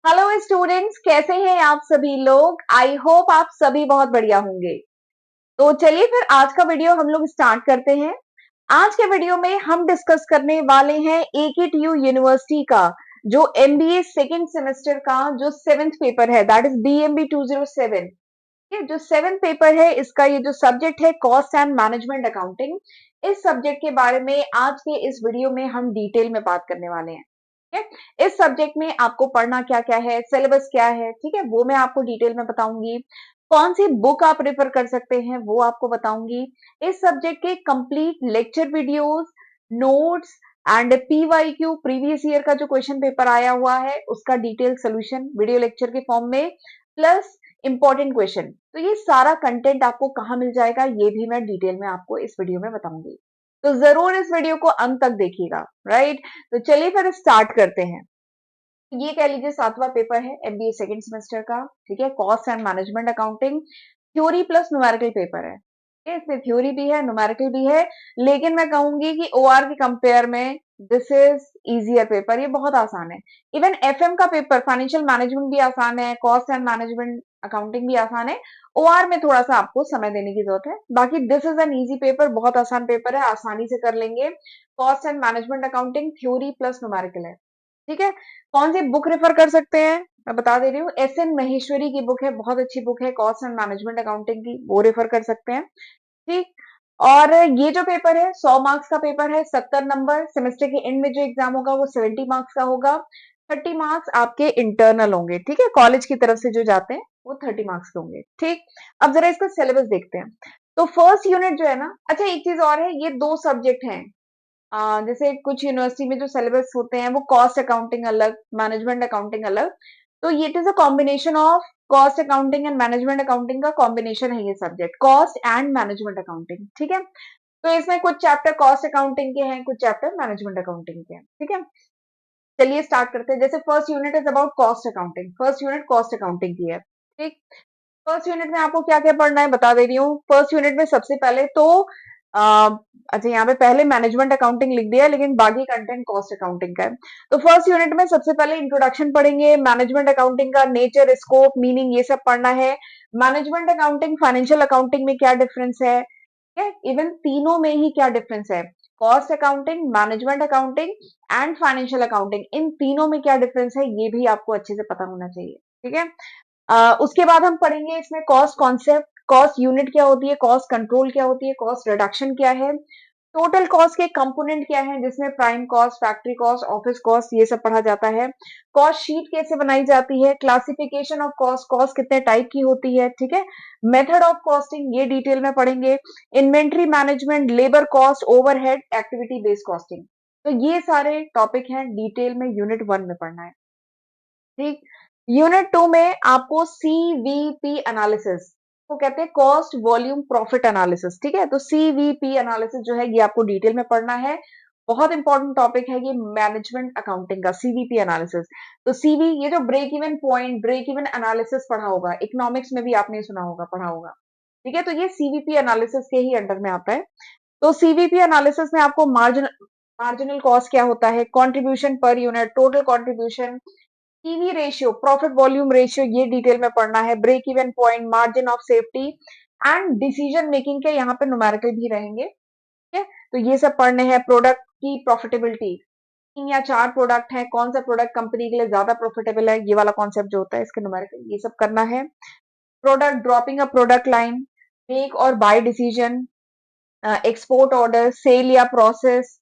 Hello students, कैसे हैं आप सभी लोग। आई होप आप सभी बहुत बढ़िया होंगे। तो चलिए फिर आज का वीडियो हम लोग स्टार्ट करते हैं। आज के वीडियो में हम डिस्कस करने वाले हैं एकेटीयू यूनिवर्सिटी का जो एमबीए सेकेंड सेमेस्टर का जो सेवेंथ पेपर है, दैट इज बीएमबी 207। ये जो सेवेंथ पेपर है, इसका ये जो सब्जेक्ट है कॉस्ट एंड मैनेजमेंट अकाउंटिंग, इस सब्जेक्ट के बारे में आज के इस वीडियो में हम डिटेल में बात करने वाले हैं। ठीक है, इस सब्जेक्ट में आपको पढ़ना क्या क्या है, सिलेबस क्या है, ठीक है, वो मैं आपको डिटेल में बताऊंगी। कौन सी बुक आप रेफर कर सकते हैं वो आपको बताऊंगी। इस सब्जेक्ट के complete lecture videos, notes and PYQ previous year का जो क्वेश्चन पेपर आया हुआ है उसका डिटेल सोल्यूशन वीडियो लेक्चर के फॉर्म में, प्लस इंपॉर्टेंट क्वेश्चन। तो ये सारा कंटेंट आपको कहाँ मिल जाएगा ये भी मैं डिटेल में आपको इस वीडियो में बताऊंगी। तो जरूर इस वीडियो को अंत तक देखिएगा। राइट, तो चलिए फिर स्टार्ट करते हैं। ये कह लीजिए सातवां पेपर है एमबीए सेकंड सेमेस्टर का। ठीक है, cost and management accounting, theory plus numerical paper है। ठीक है, इसमें थ्योरी भी है, न्यूमेरिकल भी है, लेकिन मैं कहूंगी कि ओआर के कंपेयर में दिस इज इजियर पेपर, ये बहुत आसान है। इवन एफएम का पेपर फाइनेंशियल मैनेजमेंट भी आसान है, कॉस्ट एंड मैनेजमेंट अकाउंटिंग भी आसान है। ओआर में थोड़ा सा आपको समय देने की जरूरत है, बाकी this is an easy paper, बहुत आसान पेपर है, आसानी से कर लेंगे। Cost and management accounting theory plus numerical है। ठीक है, कौन सी बुक रेफर कर सकते हैं मैं बता दे रही हूँ। एस एन महेश्वरी की बुक है, बहुत अच्छी बुक है, कॉस्ट एंड मैनेजमेंट अकाउंटिंग की, वो रेफर कर सकते हैं। ठीक, और ये जो पेपर है 100 मार्क्स का पेपर है, 70 नंबर, सेमेस्टर के एंड में जो एग्जाम होगा वो 70 मार्क्स का होगा। 30 मार्क्स आपके इंटरनल होंगे। ठीक है, कॉलेज की तरफ से जो जाते हैं वो 30 मार्क्स के होंगे। ठीक, अब जरा इसका सिलेबस देखते हैं। तो फर्स्ट यूनिट जो है ना, अच्छा एक चीज और है, ये दो सब्जेक्ट हैं। जैसे कुछ यूनिवर्सिटी में जो सिलेबस होते हैं वो कॉस्ट अकाउंटिंग अलग, मैनेजमेंट अकाउंटिंग अलग। तो ये it is a combination of cost accounting and management accounting का कॉम्बिनेशन है ये subject, cost and management accounting. ठीक है, तो इसमें कुछ चैप्टर कॉस्ट अकाउंटिंग के हैं, कुछ चैप्टर मैनेजमेंट अकाउंटिंग के हैं। ठीक है, चलिए स्टार्ट करते हैं। जैसे first unit is about cost accounting, first unit cost accounting की है। ठीक, फर्स्ट यूनिट में आपको क्या क्या पढ़ना है बता दे रही हूँ। फर्स्ट यूनिट में सबसे पहले तो आ, अच्छा यहाँ पे पहले मैनेजमेंट अकाउंटिंग लिख दिया है, लेकिन बाकी कंटेंट कॉस्ट अकाउंटिंग का है। तो फर्स्ट यूनिट में सबसे पहले इंट्रोडक्शन पढ़ेंगे, मैनेजमेंट अकाउंटिंग का नेचर, स्कोप, मीनिंग, ये सब पढ़ना है। मैनेजमेंट अकाउंटिंग फाइनेंशियल अकाउंटिंग में क्या डिफरेंस है, ठीक है, इवन तीनों में ही क्या डिफरेंस है, cost accounting, management accounting and financial accounting, इन तीनों में क्या डिफरेंस है ये भी आपको अच्छे से पता होना चाहिए। ठीक है, उसके बाद हम पढ़ेंगे इसमें कॉस्ट कॉन्सेप्ट, कॉस्ट यूनिट क्या होती है, कॉस्ट कंट्रोल क्या होती है, कॉस्ट रिडक्शन क्या है, टोटल कॉस्ट के कंपोनेंट क्या है जिसमें prime cost, factory cost, office cost, ये सब पढ़ा जाता है। कॉस्ट शीट कैसे बनाई जाती है, क्लासिफिकेशन ऑफ कॉस्ट, कॉस्ट कितने टाइप की होती है। ठीक है, मेथड ऑफ कॉस्टिंग ये डिटेल में पढ़ेंगे। Inventory management, labour cost, overhead, activity based costing, तो ये सारे टॉपिक हैं डिटेल में यूनिट 1 में पढ़ना है। ठीक, यूनिट 2 में आपको सीवीपी एनालिसिस को कहते हैं, कॉस्ट वॉल्यूम प्रॉफिट एनालिसिस। ठीक है, तो सीवीपी एनालिसिस जो है ये आपको डिटेल में पढ़ना है, बहुत इंपॉर्टेंट टॉपिक है ये मैनेजमेंट अकाउंटिंग का, सीवीपी एनालिसिस। तो सीवी ये जो break even point, break even analysis पढ़ा होगा, इकोनॉमिक्स में भी आपने सुना होगा, पढ़ा होगा। ठीक है, तो ये सीवीपी एनालिसिस के ही अंडर में आता है। तो सीवीपी एनालिसिस में आपको मार्जिनल कॉस्ट क्या होता है, contribution per unit, total contribution, PV ratio, profit volume ratio, ये डिटेल में पढ़ना है। Break even point, margin of safety and decision making के यहाँ पे न्यूमेरिकल भी रहेंगे। ठीक है, तो ये सब पढ़ने हैं। प्रोडक्ट की प्रॉफिटेबिलिटी, 3 या 4 प्रोडक्ट है, कौन सा प्रोडक्ट कंपनी के लिए ज्यादा प्रॉफिटेबल है, ये वाला कॉन्सेप्ट जो होता है इसके न्यूमेरिकल, ये सब करना है। Product dropping a product line, make और buy decision, export order, sell या प्रोसेस,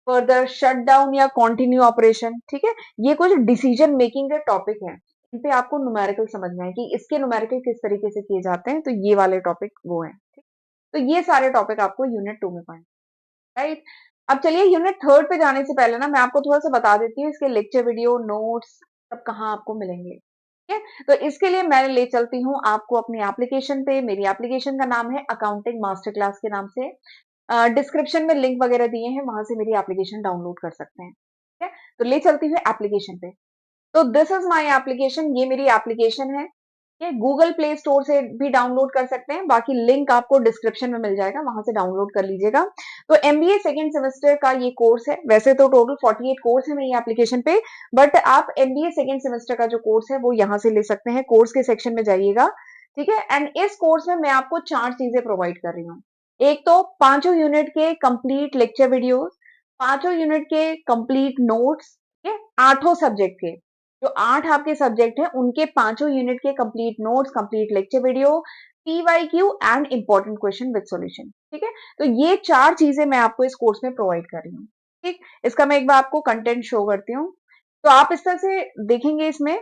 फर्दर शटडाउन या कंटिन्यू ऑपरेशन। ठीक है, ये कुछ डिसीजन मेकिंग के टॉपिक हैं, इन पे आपको न्यूमेरिकल समझना है कि इसके न्यूमेरिकल किस तरीके से किए जाते हैं, तो ये वाले टॉपिक वो हैं। ठीक? तो ये सारे टॉपिक आपको यूनिट 2 में पढ़ना, राइट। अब चलिए यूनिट 3 पे जाने से पहले ना मैं आपको थोड़ा सा बता देती हूँ इसके लेक्चर वीडियो, नोट्स सब कहाँ आपको मिलेंगे। ठीक है, तो इसके लिए मैं ले चलती हूँ आपको अपनी एप्लीकेशन पे। मेरी एप्लीकेशन का नाम है अकाउंटिंग मास्टर क्लास के नाम से। डिस्क्रिप्शन में लिंक वगैरह दिए हैं, वहां से मेरी एप्लीकेशन डाउनलोड कर सकते हैं। ठीक है, तो ले चलती हूँ एप्लीकेशन पे। तो दिस इज माय एप्लीकेशन, ये मेरी एप्लीकेशन है। ये गूगल प्ले स्टोर से भी डाउनलोड कर सकते हैं, बाकी लिंक आपको डिस्क्रिप्शन में मिल जाएगा, वहां से डाउनलोड कर लीजिएगा। तो एमबीए सेकेंड सेमेस्टर का ये कोर्स है। वैसे तो टोटल 48 कोर्स है मेरी एप्लीकेशन पे, बट आप एमबीए सेकेंड सेमेस्टर का जो कोर्स है वो यहाँ से ले सकते हैं। कोर्स के सेक्शन में जाइएगा, ठीक है। एंड इस कोर्स में मैं आपको 4 चीजें प्रोवाइड कर रही हूँ। एक तो 5 यूनिट के कंप्लीट लेक्चर वीडियोस, 5 यूनिट के कंप्लीट नोट्स, ठीक है, 8 सब्जेक्ट के, जो 8 आपके सब्जेक्ट हैं उनके 5 यूनिट के complete notes, complete lecture video, PYQ and important question with solution, ठीक है। तो ये 4 चीजें मैं आपको इस कोर्स में प्रोवाइड कर रही हूँ, ठीक। इसका मैं एक बार आपको कंटेंट शो करती हूँ। तो आप इस तरह से देखेंगे इसमें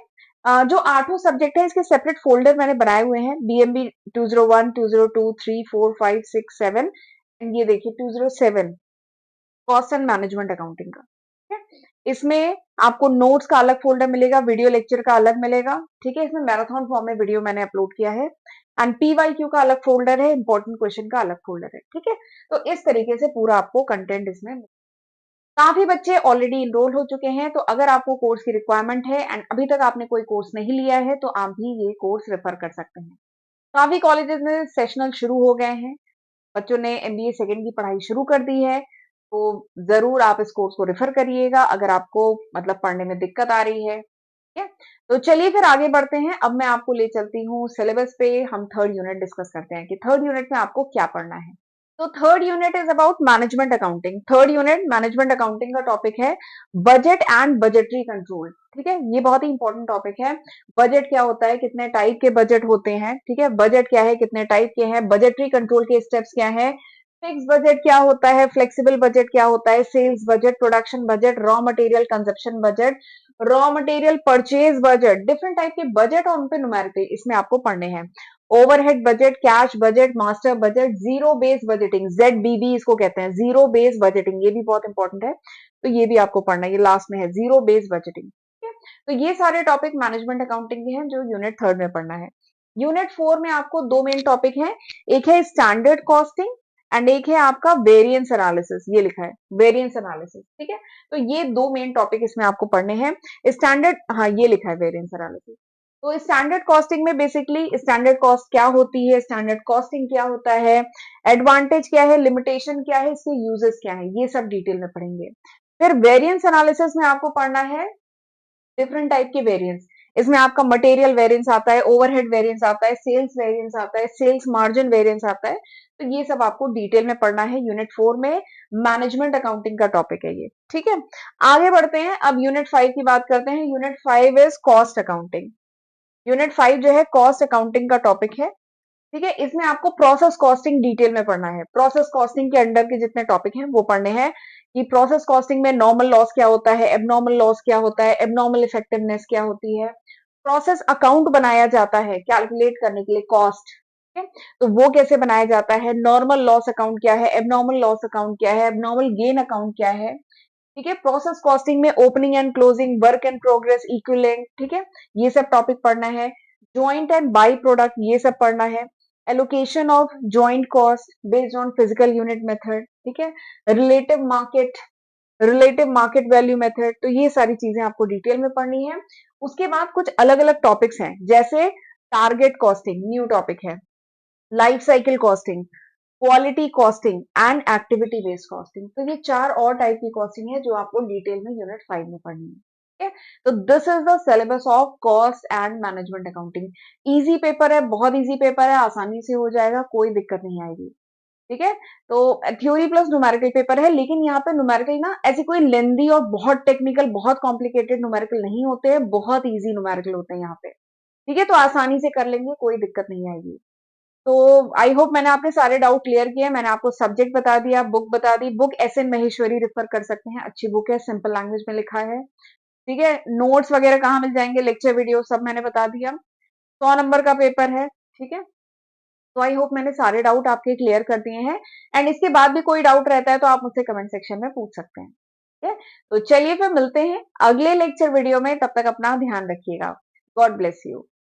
जो 8 सब्जेक्ट है इसके सेपरेट फोल्डर मैंने बनाए हुए हैं। बीएमबी 201, 202, 3, 4, 5, 6, 7 एंड ये देखिए 207 कॉस्ट एंड मैनेजमेंट अकाउंटिंग का, ठीक है। इसमें आपको नोट्स का अलग फोल्डर मिलेगा, वीडियो लेक्चर का अलग मिलेगा, ठीक है। इसमें मैराथन फॉर्म में वीडियो मैंने अपलोड किया है एंड पीवाईक्यू का अलग फोल्डर है, इंपॉर्टेंट क्वेश्चन का अलग फोल्डर है, ठीक है। तो इस तरीके से पूरा आपको कंटेंट इसमें, काफी बच्चे ऑलरेडी इनरोल हो चुके हैं। तो अगर आपको कोर्स की रिक्वायरमेंट है एंड अभी तक आपने कोई कोर्स नहीं लिया है तो आप भी ये कोर्स रेफर कर सकते हैं। काफी कॉलेजेस में सेशनल शुरू हो गए हैं, बच्चों ने एमबीए सेकेंड की पढ़ाई शुरू कर दी है। तो जरूर आप इस कोर्स को रेफर करिएगा अगर आपको मतलब पढ़ने में दिक्कत आ रही है, ठीक है। तो चलिए फिर आगे बढ़ते हैं। अब मैं आपको ले चलती हूँ सिलेबस पे। हम थर्ड यूनिट डिस्कस करते हैं कि थर्ड यूनिट में आपको क्या पढ़ना है। तो third unit is about management accounting. Third unit management accounting का टॉपिक है बजट एंड बजटरी कंट्रोल, ठीक है। ये बहुत ही इंपॉर्टेंट टॉपिक है। बजट क्या होता है, कितने टाइप के बजट होते हैं, ठीक है। बजट क्या है, कितने टाइप के हैं, बजटरी कंट्रोल के स्टेप्स क्या है, फिक्स बजट क्या होता है, फ्लेक्सिबल बजट क्या होता है, sales budget, production budget, raw material consumption budget, raw material purchase budget, different type के बजट और उनपे न्यूमेरिकल इसमें आपको पढ़ने हैं। Overhead budget, cash budget, master budget, zero base budgeting, ZBB इसको कहते हैं, जीरो बेस बजटिंग, ये भी बहुत इंपॉर्टेंट है। तो ये भी आपको पढ़ना है, ये लास्ट में है जीरो बेस बजटिंग, ठीक है। तो ये सारे टॉपिक मैनेजमेंट अकाउंटिंग के हैं जो यूनिट थर्ड में पढ़ना है। यूनिट 4 में आपको 2 मेन टॉपिक हैं, एक है स्टैंडर्ड कॉस्टिंग एंड एक है आपका वेरिएंस एनालिसिस, ये लिखा है वेरिएंस एनालिसिस, ठीक है। तो ये 2 मेन टॉपिक इसमें आपको पढ़ने हैं। स्टैंडर्ड, हाँ ये लिखा है वेरिएंस एनालिसिस। तो स्टैंडर्ड कॉस्टिंग में बेसिकली स्टैंडर्ड कॉस्ट क्या होती है, स्टैंडर्ड कॉस्टिंग क्या होता है, एडवांटेज क्या है, लिमिटेशन क्या है, इसके यूजेस क्या है, ये सब डिटेल में पढ़ेंगे। फिर वेरिएंस एनालिसिस में आपको पढ़ना है डिफरेंट टाइप के वेरिएंस। इसमें आपका मटेरियल वेरिएंस आता है, ओवरहेड वेरिएंस आता है, सेल्स वेरिएंस आता है, सेल्स मार्जिन वेरिएंस आता है। तो ये सब आपको डिटेल में पढ़ना है यूनिट 4 में। मैनेजमेंट अकाउंटिंग का टॉपिक है ये, ठीक है। आगे बढ़ते हैं, अब यूनिट 5 की बात करते हैं। Unit 5 is cost accounting. Unit 5 जो है कॉस्ट अकाउंटिंग का टॉपिक है, ठीक है। इसमें आपको प्रोसेस कॉस्टिंग डिटेल में पढ़ना है। प्रोसेस कॉस्टिंग के अंडर के जितने टॉपिक हैं वो पढ़ने हैं कि प्रोसेस कॉस्टिंग में नॉर्मल लॉस क्या होता है, एबनॉर्मल लॉस क्या होता है, एबनॉर्मल इफेक्टिवनेस क्या होती है, प्रोसेस अकाउंट बनाया जाता है कैलकुलेट करने के लिए कॉस्ट, ठीक है। तो वो कैसे बनाया जाता है, नॉर्मल लॉस अकाउंट क्या है, एबनॉर्मल लॉस अकाउंट क्या है, एबनॉर्मल गेन अकाउंट क्या है, ठीक है। प्रोसेस कॉस्टिंग में opening and closing, work and progress, equivalent, ठीक है, ये सब टॉपिक पढ़ना है। जॉइंट एंड बाई प्रोडक्ट, ये सब पढ़ना है। Allocation of joint cost based on physical unit method, ठीक है। रिलेटिव मार्केट वैल्यू मेथड, तो ये सारी चीजें आपको डिटेल में पढ़नी है। उसके बाद कुछ अलग अलग टॉपिक्स हैं, जैसे टारगेट कॉस्टिंग न्यू टॉपिक है, life cycle costing, quality costing and activity based costing. तो ये 4 और टाइप की कॉस्टिंग है जो आपको डिटेल में यूनिट 5 में पढ़नी है, ठीक है। तो this is the syllabus of cost and management accounting. Easy paper है, बहुत इजी पेपर है, आसानी से हो जाएगा, कोई दिक्कत नहीं आएगी, ठीक है। तो थ्योरी प्लस न्यूमेरिकल पेपर है, लेकिन यहाँ पे न्यूमेरिकल ना ऐसी कोई लेंदी और बहुत टेक्निकल, बहुत कॉम्प्लिकेटेड न्यूमेरिकल नहीं होते हैं, बहुत इजी न्यूमेरिकल होते हैं यहाँ पे, ठीक है। तो आसानी से कर लेंगे, कोई दिक्कत नहीं आएगी। तो आई होप मैंने आपके सारे डाउट क्लियर किए। मैंने आपको सब्जेक्ट बता दिया, बुक बता दी। बुक SN महेश्वरी रेफर कर सकते हैं, अच्छी बुक है, सिंपल लैंग्वेज में लिखा है, ठीक है। नोट्स वगैरह कहाँ मिल जाएंगे, लेक्चर वीडियो सब मैंने बता दिया। 100 नंबर का पेपर है, ठीक है। तो आई होप मैंने सारे डाउट आपके क्लियर कर दिए हैं एंड इसके बाद भी कोई डाउट रहता है तो आप मुझसे कमेंट सेक्शन में पूछ सकते हैं, ठीक है। तो चलिए फिर मिलते हैं अगले लेक्चर वीडियो में, तब तक अपना ध्यान रखिएगा। God bless you.